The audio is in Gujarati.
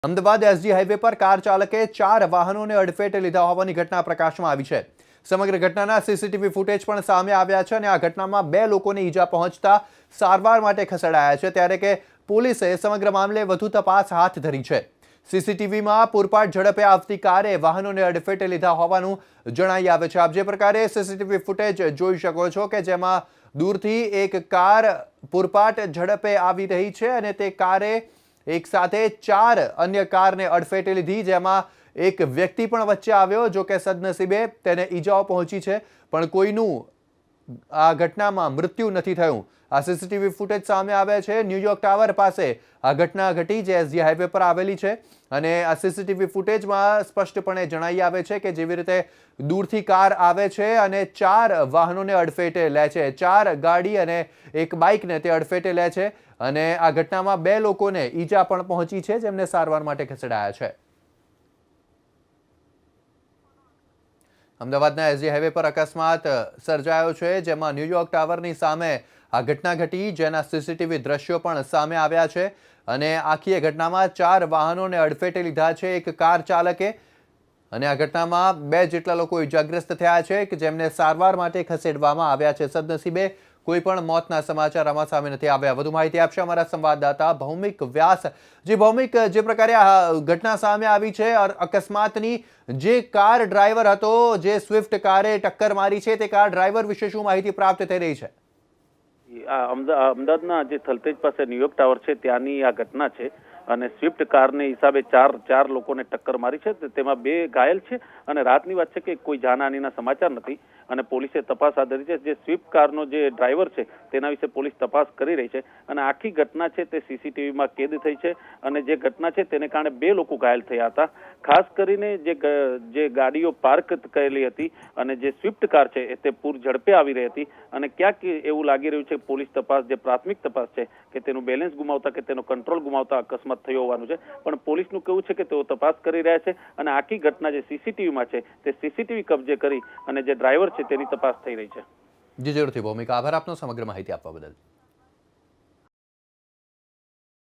અમદાવાદ એસજી હાઈવે પર કાર ચાલકે 4 વાહનોને અડફેટે લીધા હોવાની ઘટના પ્રકાશમાં આવી છે। સમગ્ર ઘટનાના સીસીટીવી ફૂટેજ પણ સામે આવ્યા છે અને આ ઘટનામાં 2 લોકોને ઈજા પહોંચતા સારવાર માટે ખસેડાયા છે, ત્યારે કે પોલીસે સમગ્ર મામલે વધુ તપાસ હાથ ધરી છે। સીસીટીવીમાં પૂરપાટ ઝડપે આવતી કારે વાહનોને અડફેટે લીધા હોવાનું જણાઈ આવે છે। આપ જે પ્રકારે સીસીટીવી ફૂટેજ જોઈ શકો છો કે જેમાં દૂરથી એક કાર પૂરપાટ ઝડપે આવી રહી છે અને તે કારે એક સાથે 4 અન્ય કારને અડફેટે લીધી, જેમાં એક વ્યક્તિ પણ વચ્ચે આવ્યો, જો કે સદનસીબે તેને ઈજાઓ પહોંચી છે, પણ કોઈનું આ ઘટનામાં મૃત્યુ નથી થયું। આ સીસીટીવી ફૂટેજ સામે આવ્યા છે ન્યુયોર્ક ટાવર પાસે આ ઘટના ઘટી, જે એસજી હાઈવે પર આવેલી છે અને આ સીસીટીવી ફૂટેજમાં સ્પષ્ટપણે જણાઈ આવે છે કે જેવી રીતે દૂરથી કાર આવે છે અને 4 વાહનોને અડફેટે લે છે, 4 ગાડી અને એક બાઇકને તે અડફેટે લે છે અને આ ઘટનામાં 2 લોકોને ઈજા પણ પહોંચી છે, જેમને સારવાર માટે ખસેડાયા છે। અમદાવાદના એસજી હાઈવે પર અકસ્માત સર્જાયો છે, જેમાં ન્યુયોર્ક ટાવરની સામે આ ઘટના ઘટી, જેના સીસીટીવી દ્રશ્યો પણ સામે આવ્યા છે અને આખી ઘટનામાં 4 વાહનોને અડફેટે લીધા છે એક કાર ચાલકે અને આ ઘટનામાં 2 જેટલા લોકો ઈજાગ્રસ્ત થયા છે કે જેમને સારવાર માટે ખસેડવામાં આવ્યા છે। સદનસીબે કોઈ પણ મોતના સમાચાર આમાં સામે નથી આવ્યા। વધુ માહિતી આપશે અમારા સંવાદદાતા ભૌમિક વ્યાસ। જે ભૌમિક, જે પ્રકારે આ ઘટના સામે આવી છે અકસ્માતની, જે કાર ડ્રાઈવર હતો, જે સ્વિફ્ટ કારે ટક્કર મારી છે, તે કાર ડ્રાઈવર વિશે શું માહિતી પ્રાપ્ત થઈ રહી છે? અમદાવાદના જે થલતેજ પાસે ન્યુયોર્ક ટાવર છે ત્યાંની આ ઘટના છે અને સ્વિફ્ટ કારને હિસાબે ચાર લોકોને ટક્કર મારી છે, તેમાં 2 ઘાયલ છે અને રાતની વાત છે કે કોઈ જાનહાનિના સમાચાર નથી અને પોલીસે તપાસ હાથ ધરી છે। જે સ્વિફ્ટ કારનો જે ડ્રાઈવર છે તેના વિશે પોલીસ તપાસ કરી રહી છે અને આખી ઘટના છે તે સીસીટીવીમાં કેદ થઈ છે અને જે ઘટના છે તેને કારણે 2 લોકો ઘાયલ થયા હતા। ખાસ કરીને જે ગાડીઓ પાર્ક કરેલી હતી અને જે સ્વિફ્ટ કાર છે તે પૂર ઝડપે આવી રહી હતી અને ક્યાંક એવું લાગી રહ્યું છે પોલીસ તપાસ, જે પ્રાથમિક તપાસ છે, કે તેનું બેલેન્સ ગુમાવતા કે તેનો કંટ્રોલ ગુમાવતા અકસ્માત થયો હોવાનું છે, પણ પોલીસનું કહેવું છે કે તેઓ તપાસ કરી રહ્યા છે અને આખી ઘટના જે સીસીટીવીમાં છે તે સીસીટીવી કબજે કરી અને જે ડ્રાઈવર છે તેની તપાસ થઈ રહી છે। જી જરૂરથી ભૌમિક, આભાર આપનો સમગ્ર માહિતી આપવા બદલ।